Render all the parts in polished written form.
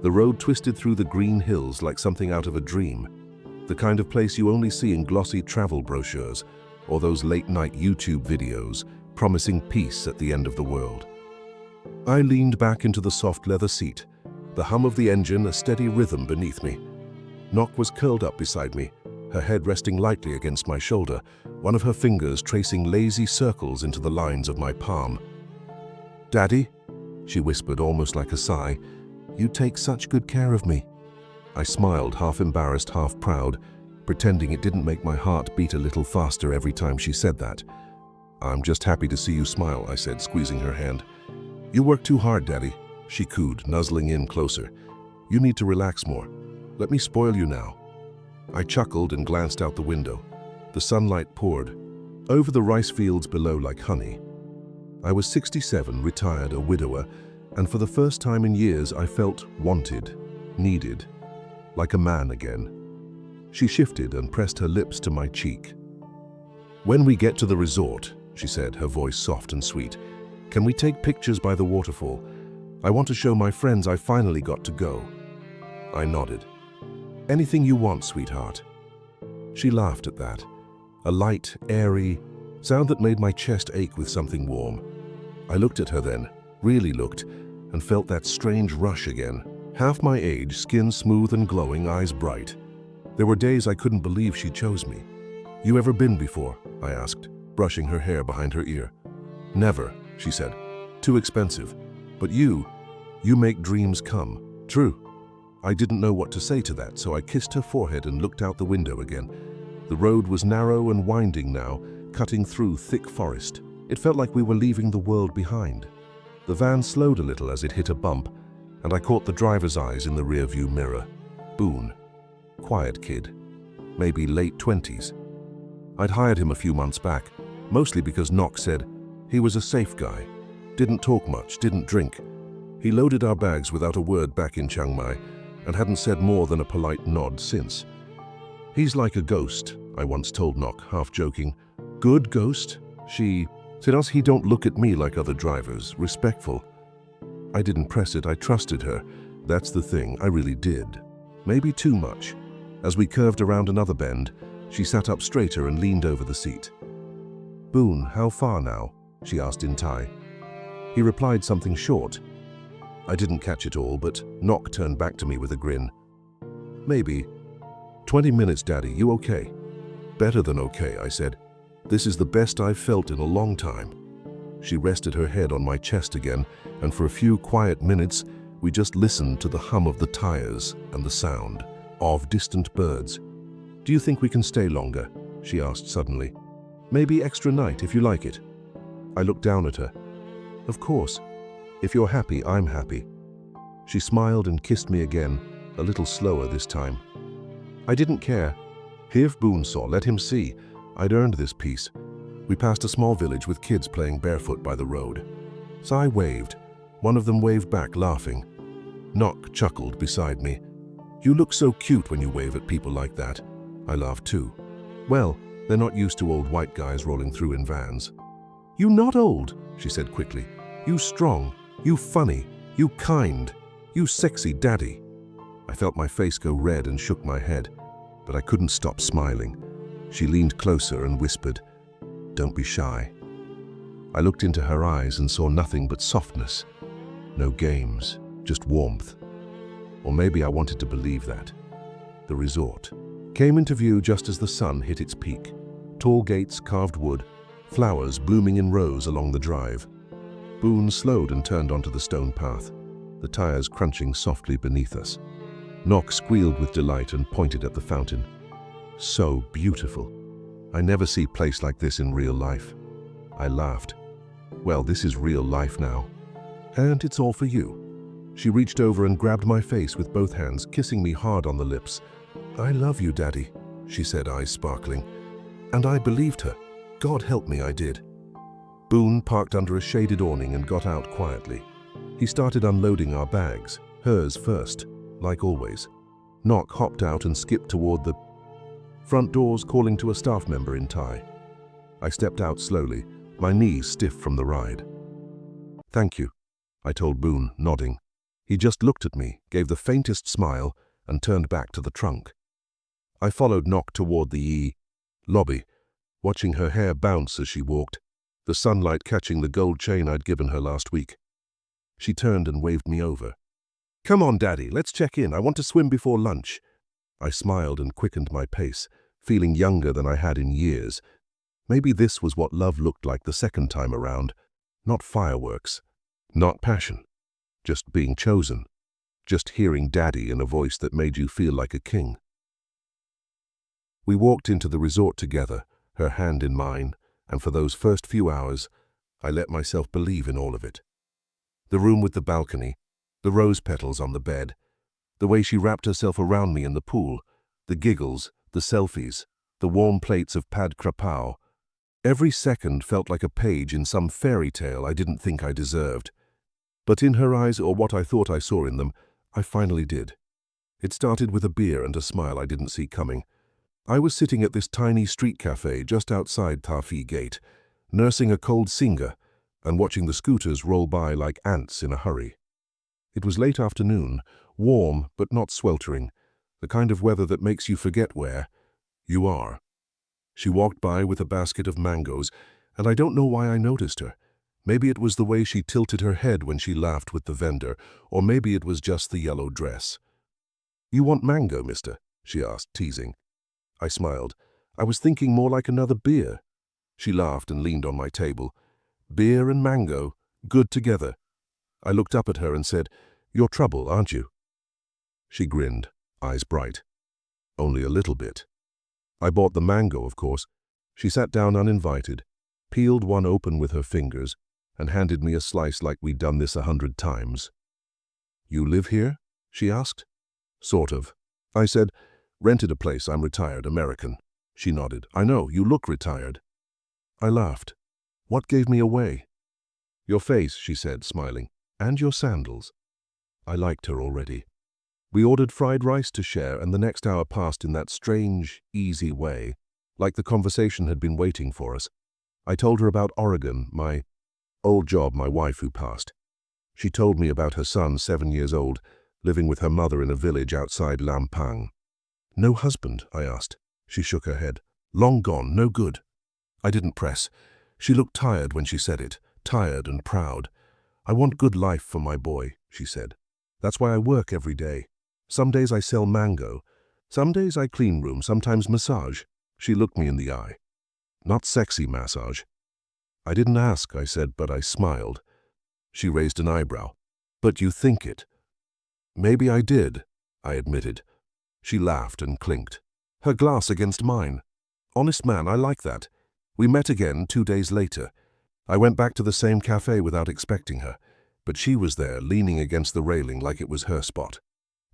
The road twisted through the green hills like something out of a dream, the kind of place you only see in glossy travel brochures or those late-night YouTube videos promising peace at the end of the world. I leaned back into the soft leather seat, the hum of the engine a steady rhythm beneath me. Nock was curled up beside me, her head resting lightly against my shoulder, one of her fingers tracing lazy circles into the lines of my palm. "Daddy," she whispered almost like a sigh, "you take such good care of me." I smiled, half embarrassed, half proud, pretending it didn't make my heart beat a little faster every time she said that. "I'm just happy to see you smile," I said, squeezing her hand. "You work too hard, Daddy," she cooed, nuzzling in closer. "You need to relax more. Let me spoil you now." I chuckled and glanced out the window. The sunlight poured over the rice fields below like honey. I was 67, retired, a widower, and for the first time in years I felt wanted, needed, like a man again. She shifted and pressed her lips to my cheek. "When we get to the resort," she said, her voice soft and sweet, "can we take pictures by the waterfall? I want to show my friends I finally got to go." I nodded. "Anything you want, sweetheart." She laughed at that, a light, airy sound that made my chest ache with something warm. I looked at her then, really looked, and felt that strange rush again. Half my age, skin smooth and glowing, eyes bright. There were days I couldn't believe she chose me. "You ever been before?" I asked, brushing her hair behind her ear. "Never," she said. "Too expensive. But you make dreams come." "True." I didn't know what to say to that, so I kissed her forehead and looked out the window again. The road was narrow and winding now, cutting through thick forest. It felt like we were leaving the world behind. The van slowed a little as it hit a bump, and I caught the driver's eyes in the rearview mirror. Boone. Quiet kid. Maybe late 20s. I'd hired him a few months back, mostly because Nock said he was a safe guy. Didn't talk much, didn't drink. He loaded our bags without a word back in Chiang Mai, and hadn't said more than a polite nod since. "He's like a ghost," I once told Nock, half joking. "Good ghost?" She said, "Us, he don't look at me like other drivers, respectful." I didn't press it, I trusted her. That's the thing, I really did. Maybe too much. As we curved around another bend, she sat up straighter and leaned over the seat. "Boone, how far now?" she asked in Thai. He replied something short. I didn't catch it all, but Nock turned back to me with a grin. "Maybe 20 minutes, Daddy, you okay?" "Better than okay," I said. "This is the best I've felt in a long time." She rested her head on my chest again, and for a few quiet minutes, we just listened to the hum of the tires and the sound of distant birds. "Do you think we can stay longer?" she asked suddenly. "Maybe extra night if you like it." I looked down at her. "Of course. If you're happy, I'm happy." She smiled and kissed me again, a little slower this time. I didn't care. If Boone saw, let him see. I'd earned this peace. We passed a small village with kids playing barefoot by the road. So I waved. One of them waved back, laughing. Nock chuckled beside me. "You look so cute when you wave at people like that." I laughed too. "Well, they're not used to old white guys rolling through in vans." "You not old," she said quickly. "You strong, you funny, you kind, you sexy daddy." I felt my face go red and shook my head, but I couldn't stop smiling. She leaned closer and whispered, "Don't be shy." I looked into her eyes and saw nothing but softness. No games, just warmth. Or maybe I wanted to believe that. The resort came into view just as the sun hit its peak. Tall gates, carved wood, flowers blooming in rows along the drive. Boone slowed and turned onto the stone path, the tires crunching softly beneath us. Nock squealed with delight and pointed at the fountain. So beautiful. I never see a place like this in real life. I laughed. Well, this is real life now. And it's all for you. She reached over and grabbed my face with both hands, kissing me hard on the lips. "I love you, Daddy," she said, eyes sparkling. And I believed her. God help me, I did. Boone parked under a shaded awning and got out quietly. He started unloading our bags, hers first, like always. Nock hopped out and skipped toward the front doors, calling to a staff member in Thai. I stepped out slowly, my knees stiff from the ride. "Thank you," I told Boone, nodding. He just looked at me, gave the faintest smile, and turned back to the trunk. I followed Nock toward the lobby, watching her hair bounce as she walked, the sunlight catching the gold chain I'd given her last week. She turned and waved me over. "Come on, Daddy, let's check in. I want to swim before lunch." I smiled and quickened my pace, feeling younger than I had in years. Maybe this was what love looked like the second time around. Not fireworks, not passion, just being chosen, just hearing Daddy in a voice that made you feel like a king. We walked into the resort together, her hand in mine, and for those first few hours, I let myself believe in all of it. The room with the balcony, the rose petals on the bed, the way she wrapped herself around me in the pool, the giggles, the selfies, the warm plates of pad krapao. Every second felt like a page in some fairy tale I didn't think I deserved. But in her eyes, or what I thought I saw in them, I finally did. It started with a beer and a smile I didn't see coming. I was sitting at this tiny street cafe just outside Tafi Gate, nursing a cold singer and watching the scooters roll by like ants in a hurry. It was late afternoon, warm but not sweltering, the kind of weather that makes you forget where you are. She walked by with a basket of mangoes, and I don't know why I noticed her. Maybe it was the way she tilted her head when she laughed with the vendor, or maybe it was just the yellow dress. "You want mango, mister?" she asked, teasing. I smiled. I was thinking more like another beer. She laughed and leaned on my table. "Beer and mango, good together." I looked up at her and said, "You're trouble, aren't you?" She grinned, eyes bright. "Only a little bit." I bought the mango, of course. She sat down uninvited, peeled one open with her fingers, and handed me a slice like we'd done this 100 times. "You live here?" she asked. "Sort of." I said, "Rented a place, I'm retired, American." She nodded. "I know, you look retired." I laughed. "What gave me away?" "Your face," she said, smiling, "and your sandals." I liked her already. We ordered fried rice to share, and the next hour passed in that strange, easy way, like the conversation had been waiting for us. I told her about Oregon, my old job, my wife who passed. She told me about her son, 7 years old, living with her mother in a village outside Lampang. "No husband?" I asked. She shook her head. "Long gone, no good." I didn't press. She looked tired when she said it, tired and proud. "I want good life for my boy," she said. "That's why I work every day. Some days I sell mango. Some days I clean room, sometimes massage." She looked me in the eye. "Not sexy massage." "I didn't ask," I said, but I smiled. She raised an eyebrow. "But you think it." "Maybe I did," I admitted. She laughed and clinked, her glass against mine. "Honest man, I like that." We met again 2 days later. I went back to the same cafe without expecting her, but she was there, leaning against the railing like it was her spot.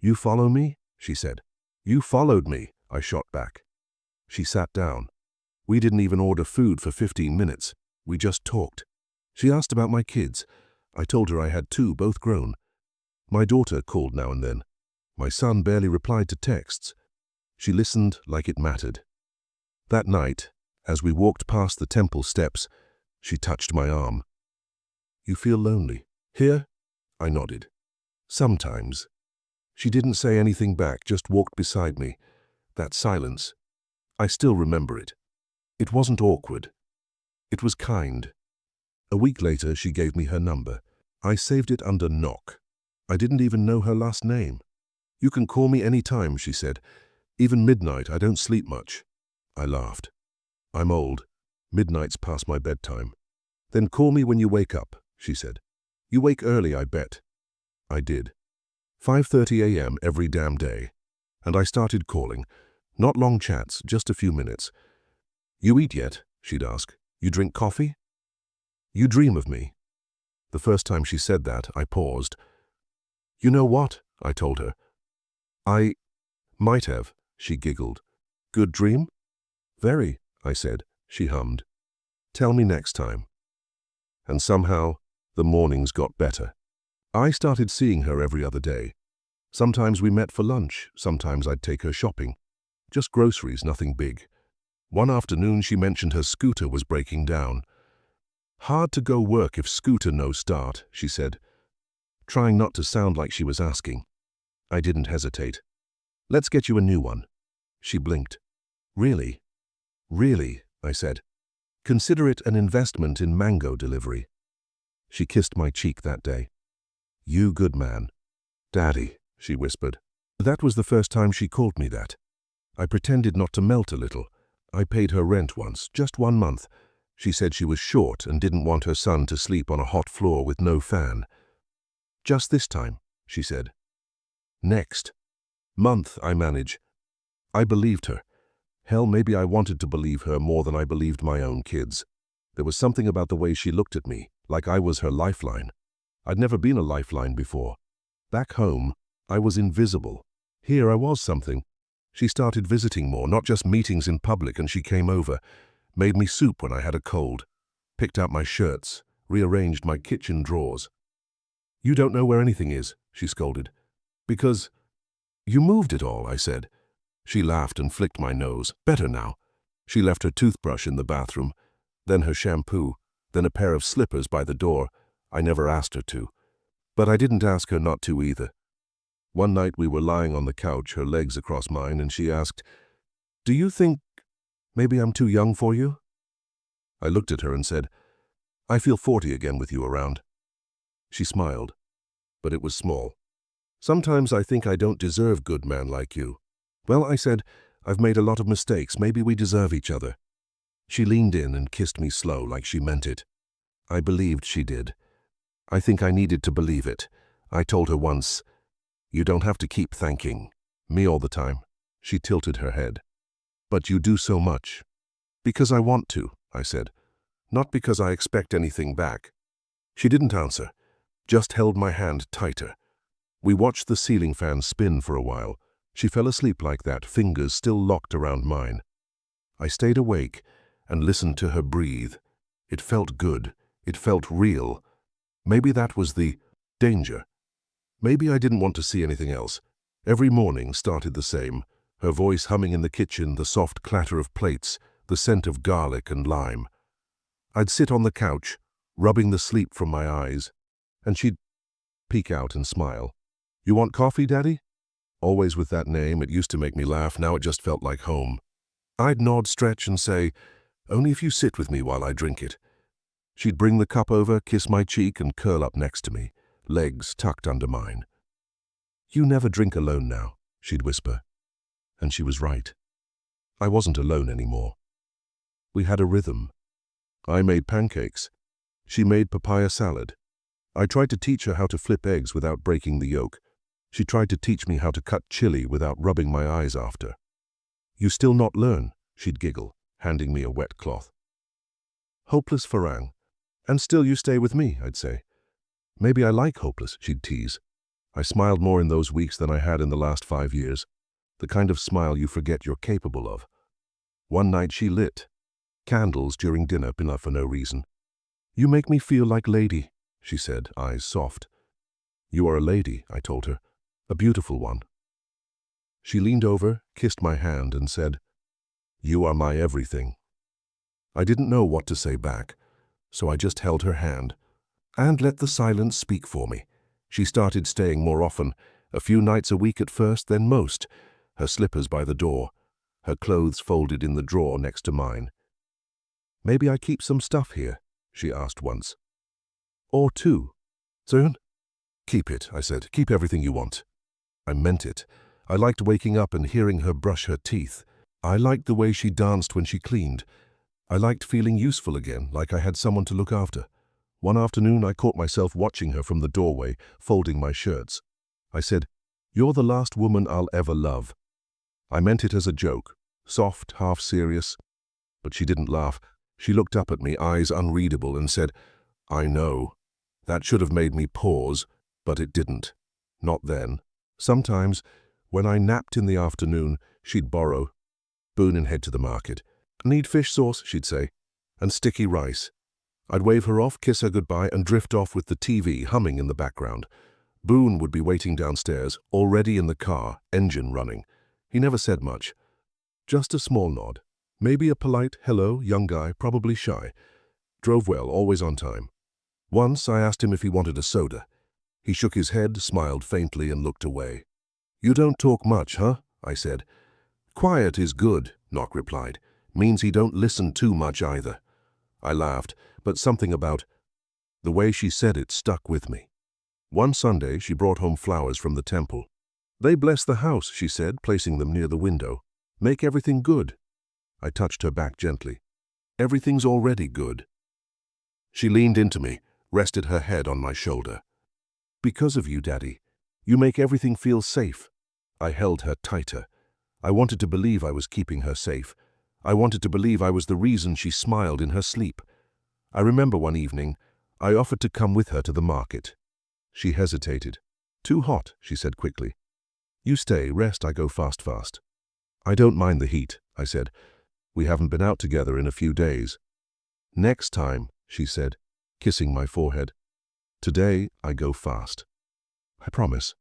"You follow me?" she said. "You followed me," I shot back. She sat down. We didn't even order food for 15 minutes. We just talked. She asked about my kids. I told her I had 2, both grown. My daughter called now and then. My son barely replied to texts. She listened like it mattered. That night, as we walked past the temple steps, she touched my arm. "You feel lonely here?" I nodded. "Sometimes." She didn't say anything back, just walked beside me. That silence, I still remember it. It wasn't awkward. It was kind. A week later, she gave me her number. I saved it under Nock. I didn't even know her last name. "You can call me any time," she said. "Even midnight, I don't sleep much." I laughed. "I'm old. Midnight's past my bedtime." "Then call me when you wake up," she said. "You wake early, I bet." I did. 5:30 a.m. every damn day. And I started calling. Not long chats, just a few minutes. "You eat yet?" she'd ask. "You drink coffee?" "You dream of me." The first time she said that, I paused. "You know what?" I told her. "I might have," she giggled. "Good dream?" "Very," I said. She hummed. "Tell me next time." And somehow, the mornings got better. I started seeing her every other day. Sometimes we met for lunch, sometimes I'd take her shopping. Just groceries, nothing big. One afternoon she mentioned her scooter was breaking down. "Hard to go work if scooter no start," she said. trying not to sound like she was asking. I didn't hesitate. "Let's get you a new one." She blinked. "Really? Really?" I said. "Consider it an investment in mango delivery." She kissed my cheek that day. "You good man." "Daddy," she whispered. That was the first time she called me that. I pretended not to melt a little. I paid her rent once, just 1 month. She said she was short and didn't want her son to sleep on a hot floor with no fan. "Just this time," she said. "Next month I manage." I believed her. Hell, maybe I wanted to believe her more than I believed my own kids. There was something about the way she looked at me, like I was her lifeline. I'd never been a lifeline before. Back home, I was invisible. Here I was something. She started visiting more, not just meetings in public, and she came over, made me soup when I had a cold, picked out my shirts, rearranged my kitchen drawers. "You don't know where anything is," she scolded. "Because you moved it all," I said. She laughed and flicked my nose. "Better now." She left her toothbrush in the bathroom, then her shampoo, then a pair of slippers by the door. I never asked her to. But I didn't ask her not to either. One night we were lying on the couch, her legs across mine, and she asked, "Do you think maybe I'm too young for you?" I looked at her and said, "I feel 40 again with you around." She smiled, but it was small. "Sometimes I think I don't deserve good man like you." "Well," I said, "I've made a lot of mistakes. Maybe we deserve each other." She leaned in and kissed me slow, like she meant it. I believed she did. I think I needed to believe it. I told her once, "You don't have to keep thanking me all the time." She tilted her head. "But you do so much." "Because I want to," I said. "Not because I expect anything back." She didn't answer, just held my hand tighter. We watched the ceiling fan spin for a while. She fell asleep like that, fingers still locked around mine. I stayed awake and listened to her breathe. It felt good. It felt real. Maybe that was the danger. Maybe I didn't want to see anything else. Every morning started the same. Her voice humming in the kitchen, the soft clatter of plates, the scent of garlic and lime. I'd sit on the couch, rubbing the sleep from my eyes, and she'd peek out and smile. "You want coffee, Daddy?" Always with that name. It used to make me laugh. Now it just felt like home. I'd nod, stretch, and say, "Only if you sit with me while I drink it." She'd bring the cup over, kiss my cheek, and curl up next to me, legs tucked under mine. "You never drink alone now," she'd whisper. And she was right. I wasn't alone anymore. We had a rhythm. I made pancakes. She made papaya salad. I tried to teach her how to flip eggs without breaking the yolk. She tried to teach me how to cut chili without rubbing my eyes after. "You still not learn?" she'd giggle, handing me a wet cloth. "Hopeless farang. And still you stay with me," I'd say. "Maybe I like hopeless," she'd tease. I smiled more in those weeks than I had in the last 5 years. The kind of smile you forget you're capable of. One night she lit candles during dinner, for no reason. "You make me feel like lady," she said, eyes soft. "You are a lady," I told her. "A beautiful one." She leaned over, kissed my hand, and said, "You are my everything." I didn't know what to say back, so I just held her hand and let the silence speak for me. She started staying more often, a few nights a week at first, then most, her slippers by the door, her clothes folded in the drawer next to mine. "Maybe I keep some stuff here," she asked once. "Or two." "Soon?" "Keep it," I said. "Keep everything you want." I meant it. I liked waking up and hearing her brush her teeth. I liked the way she danced when she cleaned. I liked feeling useful again, like I had someone to look after. One afternoon I caught myself watching her from the doorway, folding my shirts. I said, "You're the last woman I'll ever love." I meant it as a joke, soft, half serious. But she didn't laugh. She looked up at me, eyes unreadable, and said, "I know." That should have made me pause, but it didn't. Not then. Sometimes, when I napped in the afternoon, she'd borrow. Boone and head to the market. "Need fish sauce," she'd say, "and sticky rice." I'd wave her off, kiss her goodbye, and drift off with the TV humming in the background. Boone would be waiting downstairs, already in the car, engine running. He never said much. Just a small nod. Maybe a polite, "Hello, young guy, probably shy." Drove well, always on time. Once I asked him if he wanted a soda. He shook his head, smiled faintly, and looked away. "You don't talk much, huh?" I said. "Quiet is good," Nock replied. "Means he don't listen too much either." I laughed, but something about the way she said it stuck with me. One Sunday, she brought home flowers from the temple. "They bless the house," she said, placing them near the window. "Make everything good." I touched her back gently. "Everything's already good." She leaned into me, rested her head on my shoulder. "Because of you, Daddy. You make everything feel safe." I held her tighter. I wanted to believe I was keeping her safe. I wanted to believe I was the reason she smiled in her sleep. I remember one evening, I offered to come with her to the market. She hesitated. "Too hot," she said quickly. "You stay, rest, I go fast. "I don't mind the heat," I said. "We haven't been out together in a few days." "Next time," she said, kissing my forehead. "Today, I go fast. I promise."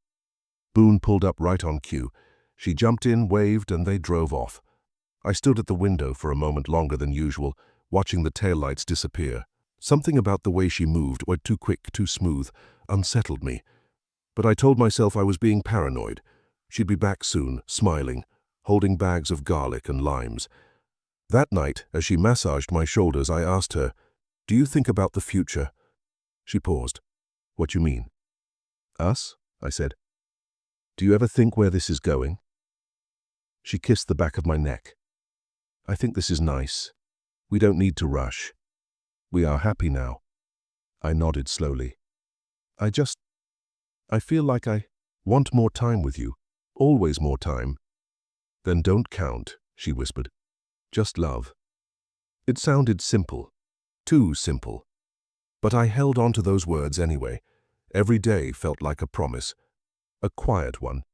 Boone pulled up right on cue. She jumped in, waved, and they drove off. I stood at the window for a moment longer than usual, watching the taillights disappear. Something about the way she moved, or too quick, too smooth, unsettled me. But I told myself I was being paranoid. She'd be back soon, smiling, holding bags of garlic and limes. That night, as she massaged my shoulders, I asked her, "Do you think about the future?" She paused. "What you mean?" "Us?" I said. "Do you ever think where this is going?" She kissed the back of my neck. "I think this is nice. We don't need to rush. We are happy now." I nodded slowly. I feel like I want more time with you. Always more time." "Then don't count," she whispered. "Just love." It sounded simple. Too simple. But I held on to those words anyway. Every day felt like a promise. A quiet one.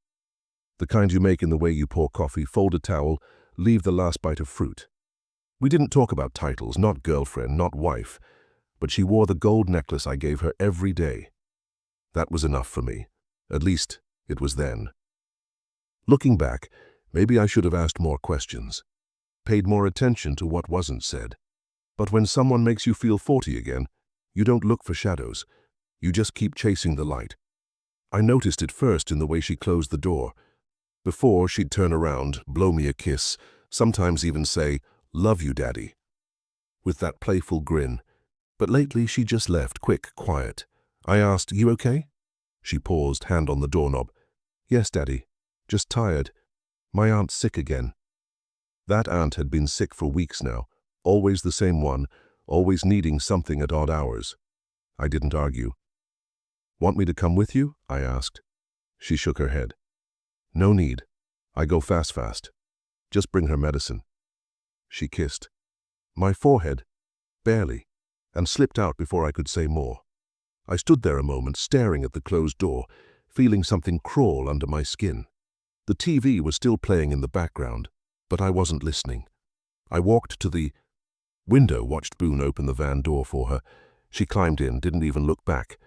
The kind you make in the way you pour coffee, fold a towel, leave the last bite of fruit. We didn't talk about titles, not girlfriend, not wife, but she wore the gold necklace I gave her every day. That was enough for me. At least, it was then. Looking back, maybe I should have asked more questions, paid more attention to what wasn't said. But when someone makes you feel 40 again, you don't look for shadows. You just keep chasing the light. I noticed it first in the way she closed the door. Before, she'd turn around, blow me a kiss, sometimes even say, "Love you, Daddy," with that playful grin. But lately, she just left, quick, quiet. I asked, "You okay?" She paused, hand on the doorknob. "Yes, Daddy. Just tired. My aunt's sick again." That aunt had been sick for weeks now, always the same one, always needing something at odd hours. I didn't argue. "Want me to come with you?" I asked. She shook her head. "No need. I go fast. Just bring her medicine." She kissed my forehead, barely, and slipped out before I could say more. I stood there a moment, staring at the closed door, feeling something crawl under my skin. The TV was still playing in the background, but I wasn't listening. I walked to the window, watched Boone open the van door for her. She climbed in, didn't even look back.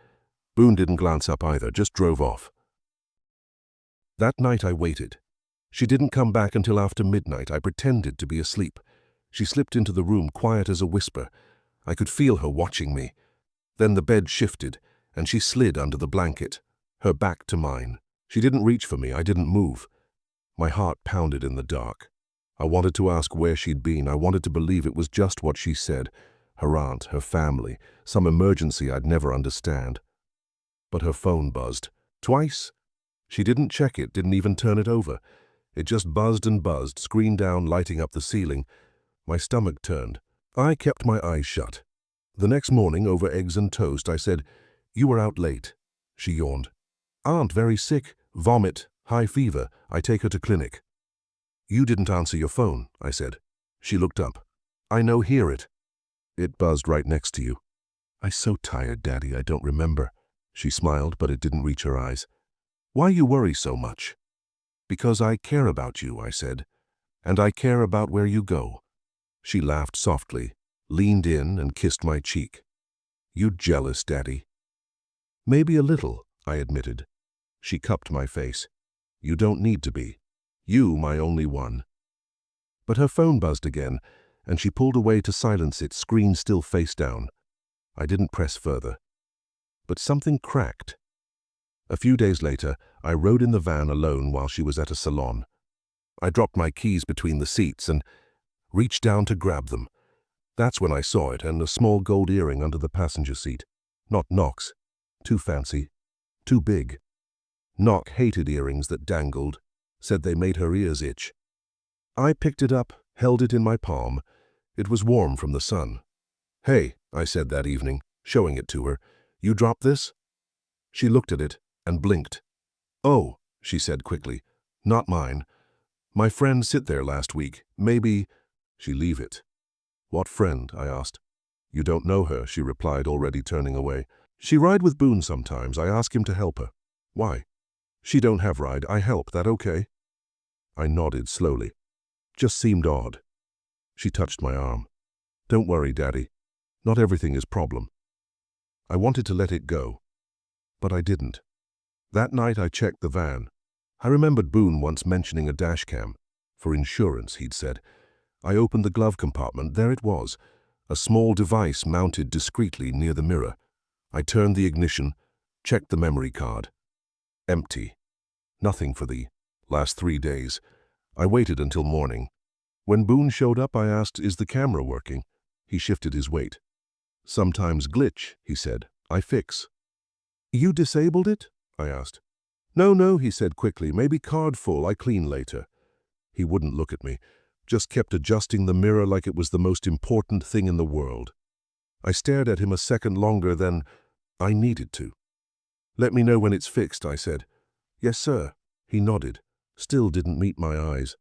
Boone didn't glance up either, just drove off. That night I waited. She didn't come back until after midnight. I pretended to be asleep. She slipped into the room, quiet as a whisper. I could feel her watching me. Then the bed shifted, and she slid under the blanket, her back to mine. She didn't reach for me. I didn't move. My heart pounded in the dark. I wanted to ask where she'd been. I wanted to believe it was just what she said. Her aunt, her family, some emergency I'd never understand. But her phone buzzed. Twice. She didn't check it, didn't even turn it over. It just buzzed and buzzed, screen down, lighting up the ceiling. My stomach turned. I kept my eyes shut. The next morning, over eggs and toast, I said, "You were out late." She yawned. "Aunt very sick, vomit, high fever. I take her to clinic." "You didn't answer your phone," I said. She looked up. "I know, hear it." "It buzzed right next to you." "I'm so tired, Daddy, I don't remember." She smiled, but it didn't reach her eyes. "Why you worry so much?" "Because I care about you," I said. "And I care about where you go." She laughed softly, leaned in and kissed my cheek. "You jealous, Daddy?" "Maybe a little," I admitted. She cupped my face. "You don't need to be. You, my only one." But her phone buzzed again, and she pulled away to silence it, screen still face down. I didn't press further. But something cracked. A few days later, I rode in the van alone while she was at a salon. I dropped my keys between the seats and reached down to grab them. That's when I saw it, and a small gold earring under the passenger seat. Not Nock's. Too fancy. Too big. Nock hated earrings that dangled, said they made her ears itch. I picked it up, held it in my palm. It was warm from the sun. "Hey," I said that evening, showing it to her, "you dropped this?" She looked at it and blinked. "Oh," she said quickly, "not mine. My friend sit there last week. Maybe—" She leave it. "What friend?" I asked. "You don't know her," she replied, already turning away. "She ride with Boone sometimes. I ask him to help her." "Why?" "She don't have ride. I help. That okay?" I nodded slowly. Just seemed odd. She touched my arm. "Don't worry, Daddy. Not everything is problem." I wanted to let it go, but I didn't. That night I checked the van. I remembered Boone once mentioning a dashcam. For insurance, he'd said. I opened the glove compartment. There it was, a small device mounted discreetly near the mirror. I turned the ignition, checked the memory card. Empty. Nothing for the last 3 days. I waited until morning. When Boone showed up, I asked, "Is the camera working?" He shifted his weight. "Sometimes glitch," he said. "I fix." "You disabled it?" I asked. No, he said quickly. "Maybe card full. I clean later." He wouldn't look at me, just kept adjusting the mirror like it was the most important thing in the world. I stared at him a second longer than I needed to. "Let me know when it's fixed," I said. "Yes, sir." He nodded. Still didn't meet my eyes.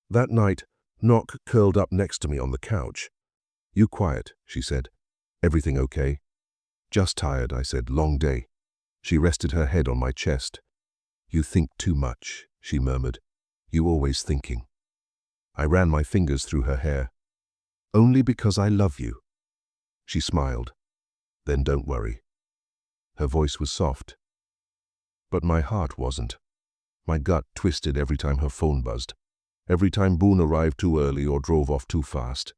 That night, Nock curled up next to me on the couch. "You quiet," she said. "Everything okay?" "Just tired," I said. "Long day." She rested her head on my chest. "You think too much," she murmured. "You always thinking." I ran my fingers through her hair. "Only because I love you." She smiled. "Then don't worry." Her voice was soft. But my heart wasn't. My gut twisted every time her phone buzzed. Every time Boone arrived too early or drove off too fast.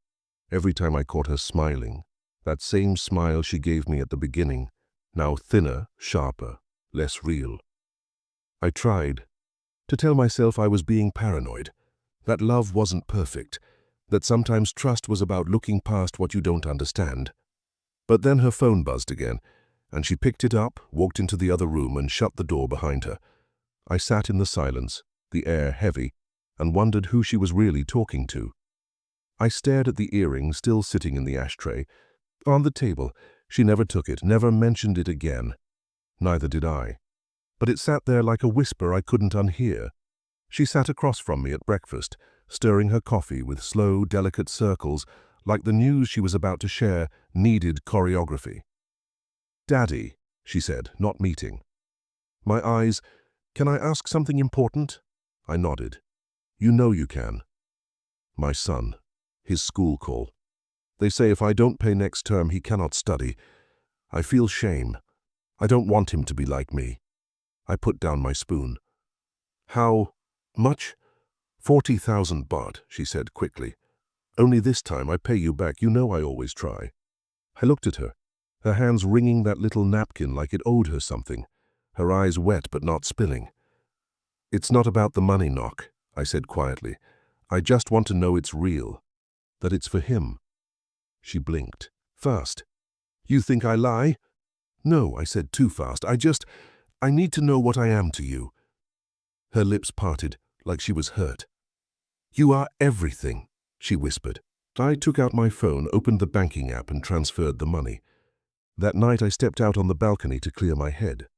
Every time I caught her smiling. That same smile she gave me at the beginning, now thinner, sharper, less real. I tried to tell myself I was being paranoid, that love wasn't perfect, that sometimes trust was about looking past what you don't understand. But then her phone buzzed again, and she picked it up, walked into the other room, and shut the door behind her. I sat in the silence, the air heavy, and wondered who she was really talking to. I stared at the earring still sitting in the ashtray. On the table, she never took it, never mentioned it again. Neither did I. But it sat there like a whisper I couldn't unhear. She sat across from me at breakfast, stirring her coffee with slow, delicate circles, like the news she was about to share needed choreography. "Daddy," she said, not meeting. My eyes, "Can I ask something important?" I nodded. "You know you can." "My son. His school call. They say if I don't pay next term, he cannot study. I feel shame. I don't want him to be like me." I put down my spoon. "How much?" 40,000 baht, she said quickly. "Only this time I pay you back. You know I always try." I looked at her, her hands wringing that little napkin like it owed her something, her eyes wet but not spilling. "It's not about the money, Nock," I said quietly. "I just want to know it's real, that it's for him." She blinked. "Fast. You think I lie?" "No," I said too fast. I need to know what I am to you." Her lips parted, like she was hurt. "You are everything," she whispered. I took out my phone, opened the banking app, and transferred the money. That night I stepped out on the balcony to clear my head.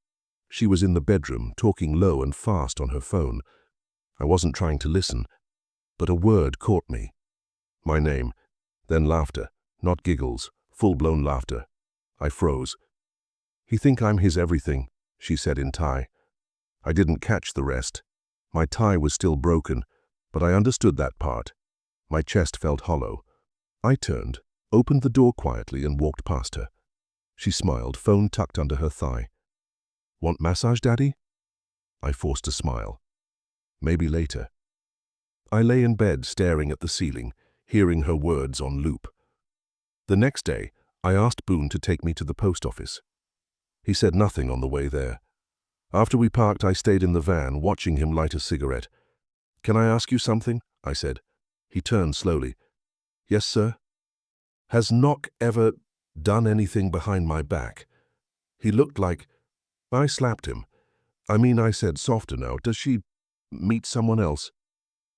She was in the bedroom, talking low and fast on her phone. I wasn't trying to listen, but a word caught me. My name, then laughter, not giggles, full-blown laughter. I froze. "He think I'm his everything," she said in Thai. I didn't catch the rest. My Thai was still broken, but I understood that part. My chest felt hollow. I turned, opened the door quietly, and walked past her. She smiled, phone tucked under her thigh. "Want massage, Daddy?" I forced a smile. "Maybe later." I lay in bed staring at the ceiling, hearing her words on loop. The next day, I asked Boone to take me to the post office. He said nothing on the way there. After we parked, I stayed in the van, watching him light a cigarette. "Can I ask you something?" I said. He turned slowly. "Yes, sir." "Has Nock ever done anything behind my back?" He looked like... I slapped him. I said softer now. "Does she meet someone else?"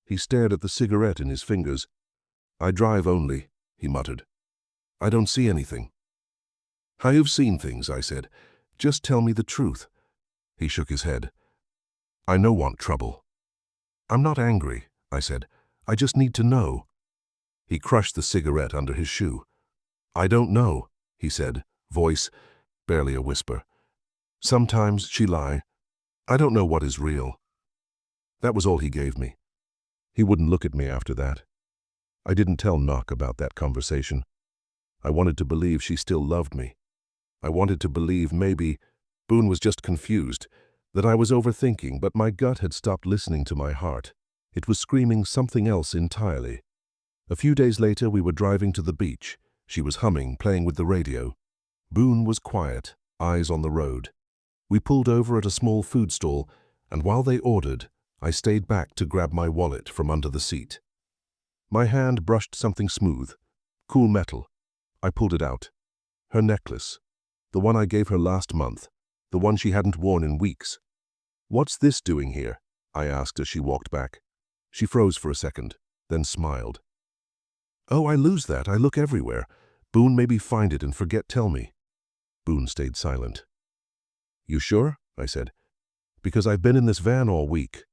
He stared at the cigarette in his fingers. "I drive only," he muttered. "I don't see anything." "You've seen things," I said. "Just tell me the truth." He shook his head. "I no want trouble." "I'm not angry," I said. "I just need to know." He crushed the cigarette under his shoe. "I don't know," he said, voice barely a whisper. "Sometimes she lie. I don't know what is real." That was all he gave me. He wouldn't look at me after that. I didn't tell Nock about that conversation. I wanted to believe she still loved me. I wanted to believe maybe Boone was just confused, that I was overthinking, but my gut had stopped listening to my heart. It was screaming something else entirely. A few days later, we were driving to the beach. She was humming, playing with the radio. Boone was quiet, eyes on the road. We pulled over at a small food stall, and while they ordered, I stayed back to grab my wallet from under the seat. My hand brushed something smooth, cool metal. I pulled it out. Her necklace. The one I gave her last month. The one she hadn't worn in weeks. "What's this doing here?" I asked as she walked back. She froze for a second, then smiled. "Oh, I lose that. I look everywhere. Boone maybe find it and forget tell me." Boone stayed silent. "You sure?" I said. "Because I've been in this van all week."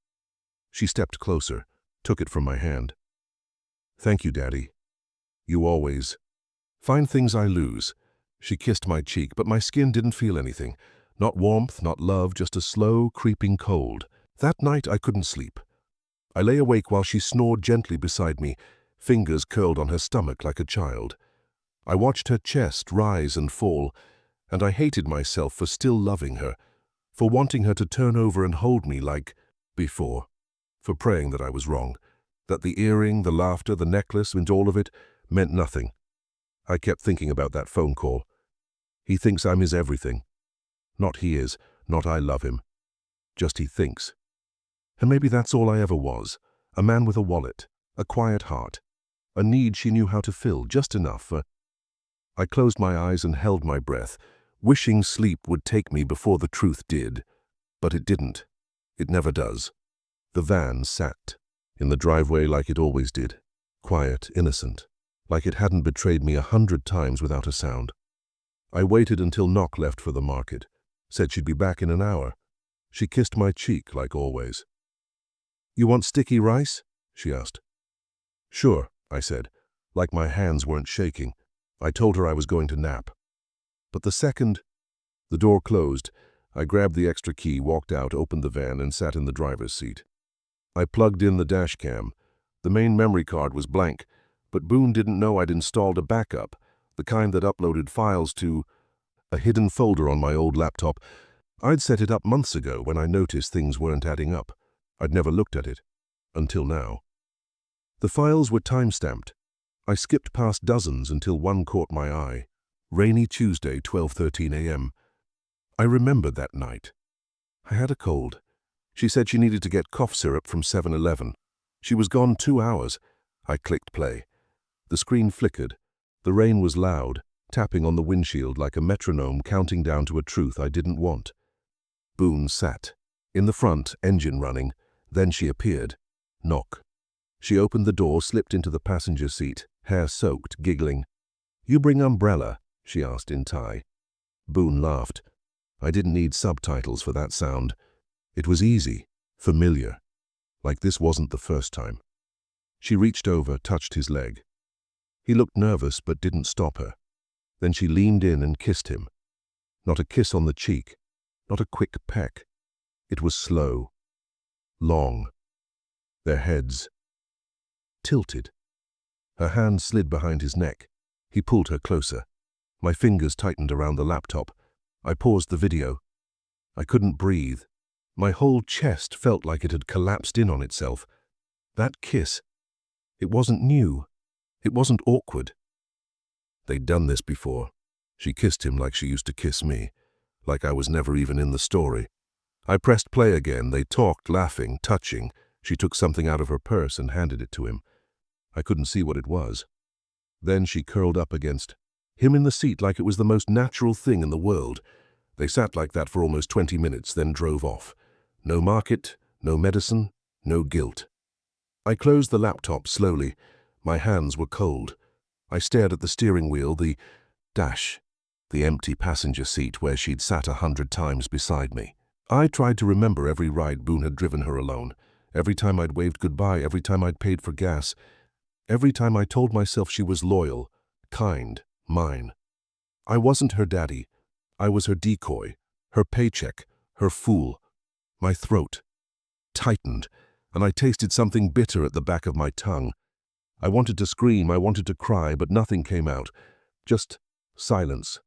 She stepped closer, took it from my hand. "Thank you, Daddy. You always find things I lose." She kissed my cheek, but my skin didn't feel anything. Not warmth, not love, just a slow, creeping cold. That night I couldn't sleep. I lay awake while she snored gently beside me, fingers curled on her stomach like a child. I watched her chest rise and fall, and I hated myself for still loving her, for wanting her to turn over and hold me like before, for praying that I was wrong, that the earring, the laughter, the necklace, and all of it meant nothing. I kept thinking about that phone call. He thinks I'm his everything. Not he is, not I love him. Just he thinks. And maybe that's all I ever was, a man with a wallet, a quiet heart, a need she knew how to fill, just enough for... I closed my eyes and held my breath, wishing sleep would take me before the truth did. But it didn't. It never does. The van sat in the driveway like it always did, quiet, innocent, like it hadn't betrayed me 100 times without a sound. I waited until Nock left for the market, said she'd be back in an hour. She kissed my cheek like always. "You want sticky rice?" she asked. "Sure," I said, like my hands weren't shaking. I told her I was going to nap. But the second the door closed, I grabbed the extra key, walked out, opened the van, and sat in the driver's seat. I plugged in the dashcam. The main memory card was blank, but Boone didn't know I'd installed a backup, the kind that uploaded files to a hidden folder on my old laptop. I'd set it up months ago when I noticed things weren't adding up. I'd never looked at it, until now. The files were time-stamped. I skipped past dozens until one caught my eye. Rainy Tuesday, 12:13 a.m. I remembered that night. I had a cold. She said she needed to get cough syrup from 7-Eleven. She was gone 2 hours. I clicked play. The screen flickered. The rain was loud, tapping on the windshield like a metronome counting down to a truth I didn't want. Boone sat. In the front, engine running. Then she appeared. Knock. She opened the door, slipped into the passenger seat, hair soaked, giggling. "You bring umbrella?" she asked in Thai. Boone laughed. I didn't need subtitles for that sound. It was easy, familiar, like this wasn't the first time. She reached over, touched his leg. He looked nervous but didn't stop her. Then she leaned in and kissed him. Not a kiss on the cheek, not a quick peck. It was slow, long. Their heads tilted. Her hand slid behind his neck. He pulled her closer. My fingers tightened around the laptop. I paused the video. I couldn't breathe. My whole chest felt like it had collapsed in on itself. That kiss, it wasn't new. It wasn't awkward. They'd done this before. She kissed him like she used to kiss me, like I was never even in the story. I pressed play again. They talked, laughing, touching. She took something out of her purse and handed it to him. I couldn't see what it was. Then she curled up against him in the seat like it was the most natural thing in the world. They sat like that for almost 20 minutes, then drove off. No market, no medicine, no guilt. I closed the laptop slowly. My hands were cold. I stared at the steering wheel, the dash, the empty passenger seat where she'd sat 100 times beside me. I tried to remember every ride Boone had driven her alone, every time I'd waved goodbye, every time I'd paid for gas, every time I told myself she was loyal, kind, mine. I wasn't her daddy. I was her decoy, her paycheck, her fool. My throat tightened, and I tasted something bitter at the back of my tongue. I wanted to scream, I wanted to cry, but nothing came out. Just silence.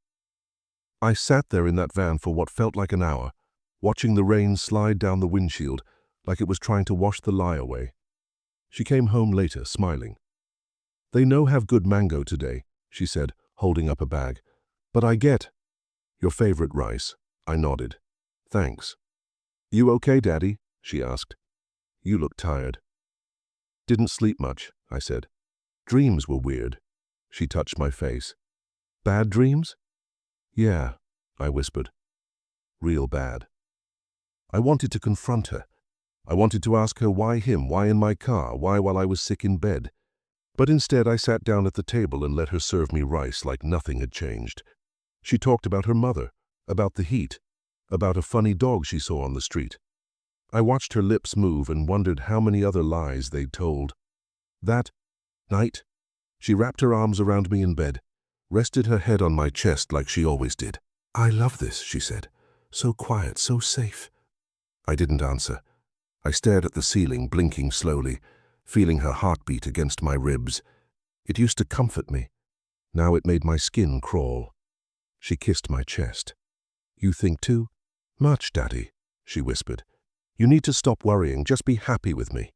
I sat there in that van for what felt like an hour, watching the rain slide down the windshield like it was trying to wash the lie away. She came home later, smiling. "They no have good mango today," she said, holding up a bag. "But I get your favorite rice." I nodded. "Thanks." "You okay, Daddy?" she asked. "You look tired." "Didn't sleep much," I said. "Dreams were weird." She touched my face. "Bad dreams?" "Yeah," I whispered. "Real bad." I wanted to confront her. I wanted to ask her why him, why in my car, why while I was sick in bed. But instead I sat down at the table and let her serve me rice like nothing had changed. She talked about her mother, about the heat, about a funny dog she saw on the street. I watched her lips move and wondered how many other lies they'd told. That night, she wrapped her arms around me in bed, rested her head on my chest like she always did. "I love this," she said. "So quiet, so safe." I didn't answer. I stared at the ceiling, blinking slowly, feeling her heartbeat against my ribs. It used to comfort me. Now it made my skin crawl. She kissed my chest. "You think too much, Daddy," she whispered. "You need to stop worrying. Just be happy with me."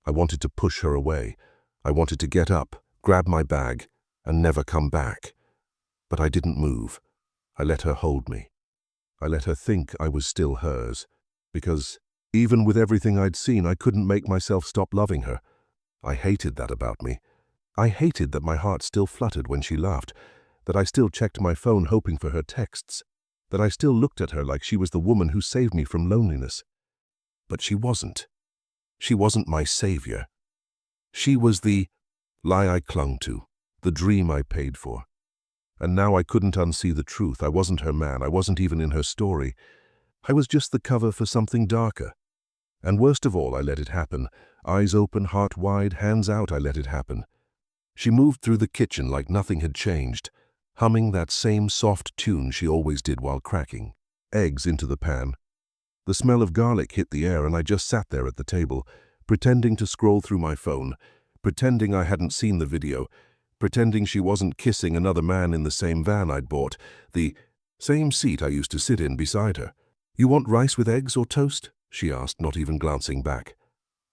I wanted to push her away. I wanted to get up, grab my bag, and never come back. But I didn't move. I let her hold me. I let her think I was still hers. Because even with everything I'd seen, I couldn't make myself stop loving her. I hated that about me. I hated that my heart still fluttered when she laughed, that I still checked my phone hoping for her texts, that I still looked at her like she was the woman who saved me from loneliness. But she wasn't. She wasn't my savior. She was the lie I clung to, the dream I paid for. And now I couldn't unsee the truth. I wasn't her man. I wasn't even in her story. I was just the cover for something darker. And worst of all, I let it happen. Eyes open, heart wide, hands out, I let it happen. She moved through the kitchen like nothing had changed, humming that same soft tune she always did while cracking eggs into the pan. The smell of garlic hit the air and I just sat there at the table, pretending to scroll through my phone, pretending I hadn't seen the video, pretending she wasn't kissing another man in the same van I'd bought, the same seat I used to sit in beside her. "You want rice with eggs or toast?" she asked, not even glancing back.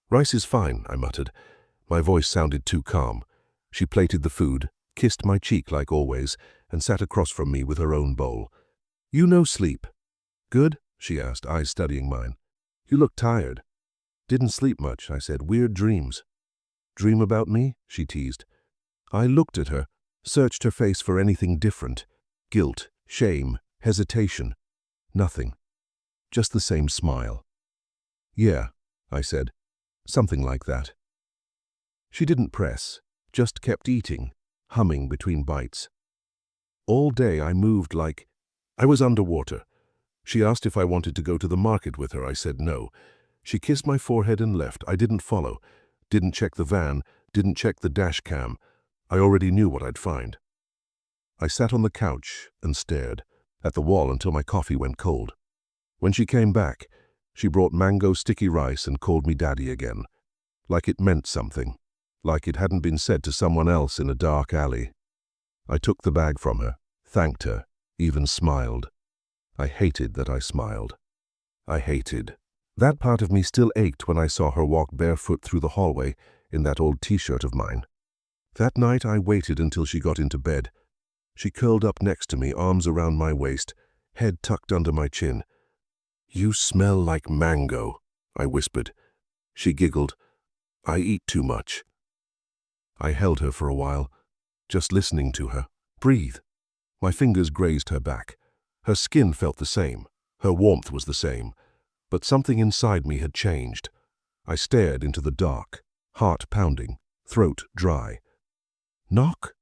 "Rice is fine," I muttered. My voice sounded too calm. She plated the food, kissed my cheek like always, and sat across from me with her own bowl. "You no sleep." "Good?" she asked, eyes studying mine. "You look tired." "Didn't sleep much," I said. "Weird dreams." "Dream about me?" she teased. I looked at her, searched her face for anything different. Guilt, shame, hesitation. Nothing. Just the same smile. "Yeah," I said. "Something like that." She didn't press, just kept eating, humming between bites. All day I moved like I was underwater. She asked if I wanted to go to the market with her. I said no. She kissed my forehead and left. I didn't follow, didn't check the van, didn't check the dash cam. I already knew what I'd find. I sat on the couch and stared at the wall until my coffee went cold. When she came back, she brought mango sticky rice and called me Daddy again, like it meant something, like it hadn't been said to someone else in a dark alley. I took the bag from her, thanked her, even smiled. I hated that I smiled. I hated. That part of me still ached when I saw her walk barefoot through the hallway in that old t-shirt of mine. That night I waited until she got into bed. She curled up next to me, arms around my waist, head tucked under my chin. You smell like mango, I whispered. She giggled. I eat too much. I held her for a while, just listening to her. Breathe. My fingers grazed her back. Her skin felt the same. Her warmth was the same. But something inside me had changed. I stared into the dark, heart pounding, throat dry. Knock?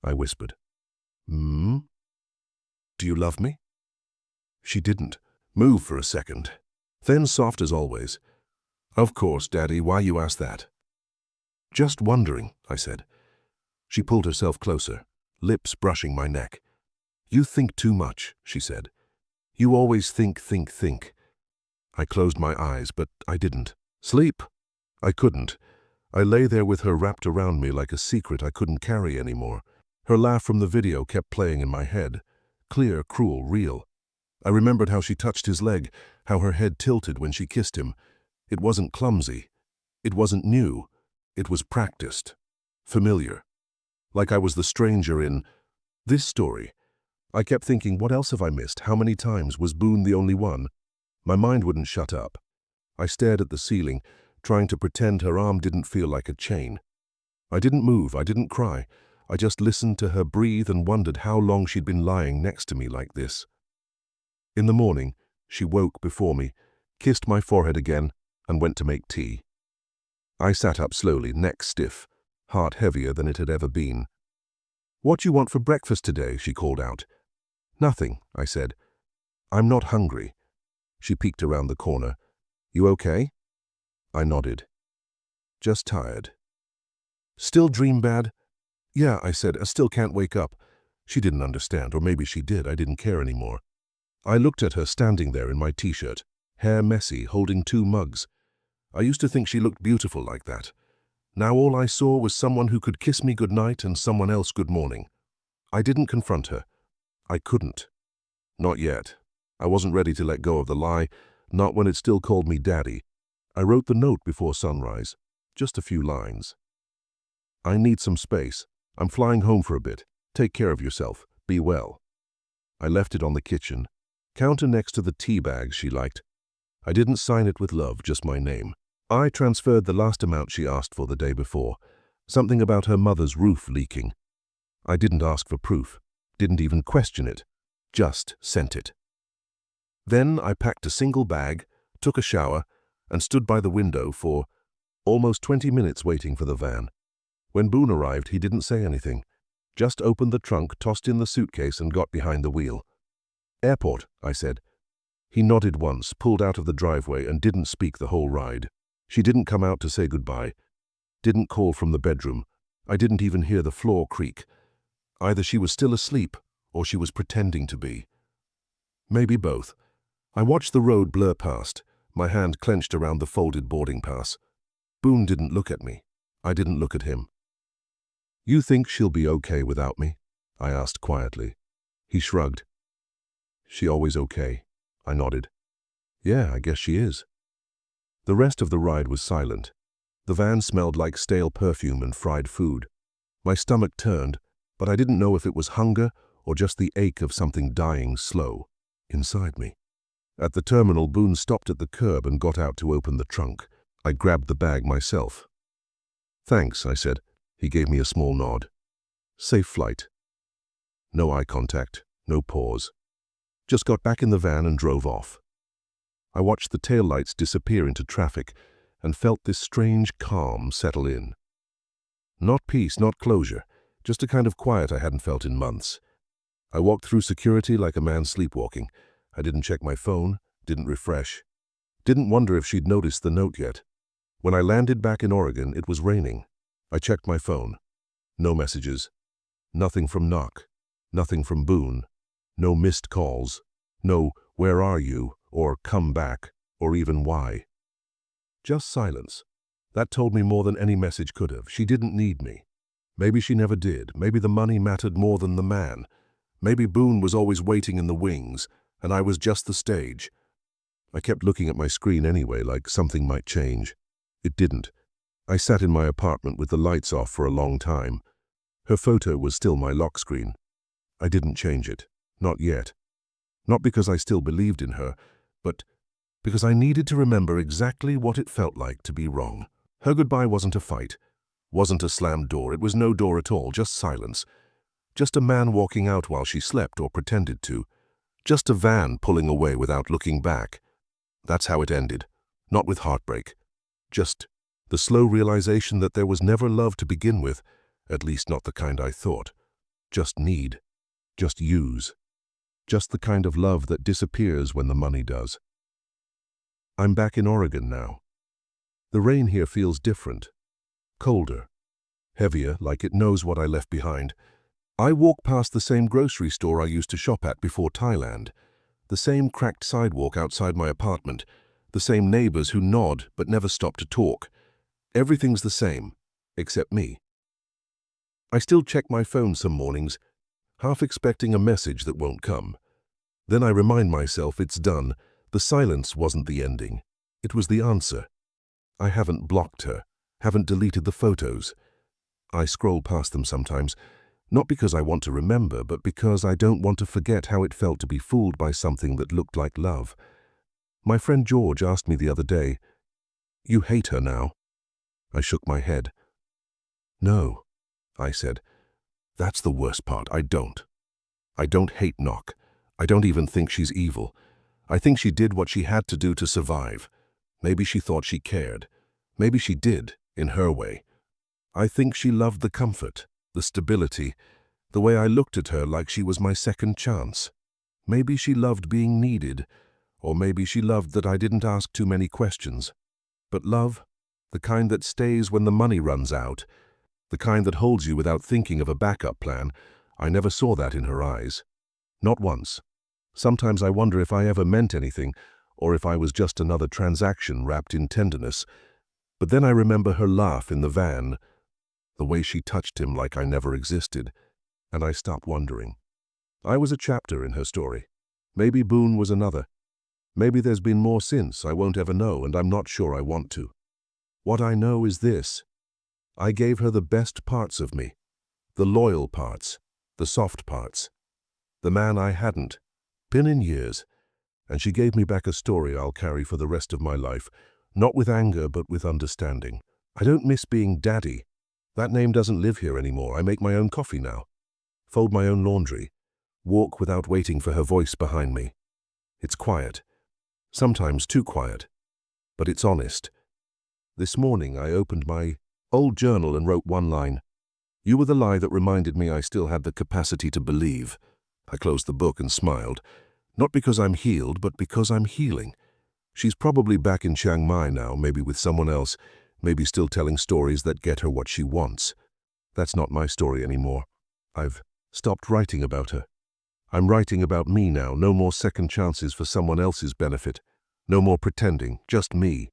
I whispered. Hmm? Do you love me? She didn't move for a second. Then soft as always. Of course, Daddy, why you ask that? Just wondering, I said. She pulled herself closer, lips brushing my neck. You think too much, she said. You always think. I closed my eyes, but I didn't. Sleep? I couldn't. I lay there with her wrapped around me like a secret I couldn't carry anymore. Her laugh from the video kept playing in my head. Clear, cruel, real. I remembered how she touched his leg, how her head tilted when she kissed him. It wasn't clumsy. It wasn't new. It was practiced. Familiar. Like I was the stranger in this story. I kept thinking, what else have I missed? How many times? Was Boone the only one? My mind wouldn't shut up. I stared at the ceiling, trying to pretend her arm didn't feel like a chain. I didn't move, I didn't cry. I just listened to her breathe and wondered how long she'd been lying next to me like this. In the morning, she woke before me, kissed my forehead again, and went to make tea. I sat up slowly, neck stiff, heart heavier than it had ever been. What do you want for breakfast today? She called out. Nothing, I said. I'm not hungry. She peeked around the corner. You okay? I nodded. Just tired. Still dream bad? Yeah, I said, I still can't wake up. She didn't understand, or maybe she did, I didn't care anymore. I looked at her standing there in my t-shirt, hair messy, holding 2 mugs. I used to think she looked beautiful like that. Now all I saw was someone who could kiss me goodnight and someone else good morning. I didn't confront her. I couldn't. Not yet. I wasn't ready to let go of the lie, not when it still called me Daddy. I wrote the note before sunrise, just a few lines. I need some space. I'm flying home for a bit. Take care of yourself. Be well. I left it on the kitchen, counter next to the tea bags she liked. I didn't sign it with love, just my name. I transferred the last amount she asked for the day before, something about her mother's roof leaking. I didn't ask for proof, didn't even question it, just sent it. Then I packed a single bag, took a shower, and stood by the window for almost 20 minutes waiting for the van. When Boone arrived, he didn't say anything, just opened the trunk, tossed in the suitcase, and got behind the wheel. Airport, I said. He nodded once, pulled out of the driveway, and didn't speak the whole ride. She didn't come out to say goodbye, didn't call from the bedroom. I didn't even hear the floor creak. Either she was still asleep, or she was pretending to be. Maybe both. I watched the road blur past, my hand clenched around the folded boarding pass. Boone didn't look at me. I didn't look at him. You think she'll be okay without me? I asked quietly. He shrugged. She always okay? I nodded. Yeah, I guess she is. The rest of the ride was silent. The van smelled like stale perfume and fried food. My stomach turned, but I didn't know if it was hunger or just the ache of something dying slow inside me. At the terminal, Boone stopped at the curb and got out to open the trunk. I grabbed the bag myself. Thanks, I said. He gave me a small nod. Safe flight. No eye contact, no pause. Just got back in the van and drove off. I watched the taillights disappear into traffic and felt this strange calm settle in. Not peace, not closure, just a kind of quiet I hadn't felt in months. I walked through security like a man sleepwalking. I didn't check my phone, didn't refresh. Didn't wonder if she'd noticed the note yet. When I landed back in Oregon, it was raining. I checked my phone. No messages. Nothing from Knock. Nothing from Boone. No missed calls. No, where are you? Or come back. Or even why. Just silence. That told me more than any message could have. She didn't need me. Maybe she never did. Maybe the money mattered more than the man. Maybe Boone was always waiting in the wings, and I was just the stage. I kept looking at my screen anyway, like something might change. It didn't. I sat in my apartment with the lights off for a long time. Her photo was still my lock screen. I didn't change it. Not yet. Not because I still believed in her, but because I needed to remember exactly what it felt like to be wrong. Her goodbye wasn't a fight, wasn't a slammed door. It was no door at all, just silence. Just a man walking out while she slept or pretended to. Just a van pulling away without looking back. That's how it ended. Not with heartbreak. Just the slow realization that there was never love to begin with, at least not the kind I thought. Just need. Just use. Just the kind of love that disappears when the money does. I'm back in Oregon now. The rain here feels different. Colder. Heavier, like it knows what I left behind. I walk past the same grocery store I used to shop at before Thailand. The same cracked sidewalk outside my apartment. The same neighbors who nod but never stop to talk. Everything's the same, except me. I still check my phone some mornings, half expecting a message that won't come. Then I remind myself it's done. The silence wasn't the ending. It was the answer. I haven't blocked her, haven't deleted the photos. I scroll past them sometimes, not because I want to remember, but because I don't want to forget how it felt to be fooled by something that looked like love. My friend George asked me the other day, "You hate her now?" I shook my head. "No," I said. "That's the worst part. I don't. I don't hate Nock. I don't even think she's evil. I think she did what she had to do to survive. Maybe she thought she cared. Maybe she did, in her way. I think she loved the comfort, the stability, the way I looked at her like she was my second chance. Maybe she loved being needed, or maybe she loved that I didn't ask too many questions. But love, the kind that stays when the money runs out, the kind that holds you without thinking of a backup plan, I never saw that in her eyes. Not once. Sometimes I wonder if I ever meant anything, or if I was just another transaction wrapped in tenderness. But then I remember her laugh in the van, the way she touched him like I never existed, and I stopped wondering. I was a chapter in her story. Maybe Boone was another. Maybe there's been more since I won't ever know, and I'm not sure I want to. What I know is this. I gave her the best parts of me, the loyal parts, the soft parts. The man I hadn't, been in years, and she gave me back a story I'll carry for the rest of my life, not with anger but with understanding. I don't miss being Daddy. That name doesn't live here anymore. I make my own coffee now, fold my own laundry, walk without waiting for her voice behind me. It's quiet, sometimes too quiet, but it's honest. This morning I opened my old journal and wrote one line. You were the lie that reminded me I still had the capacity to believe. I closed the book and smiled, not because I'm healed, but because I'm healing. She's probably back in Chiang Mai now, maybe with someone else, maybe still telling stories that get her what she wants. That's not my story anymore. I've stopped writing about her. I'm writing about me now, no more second chances for someone else's benefit. No more pretending, just me.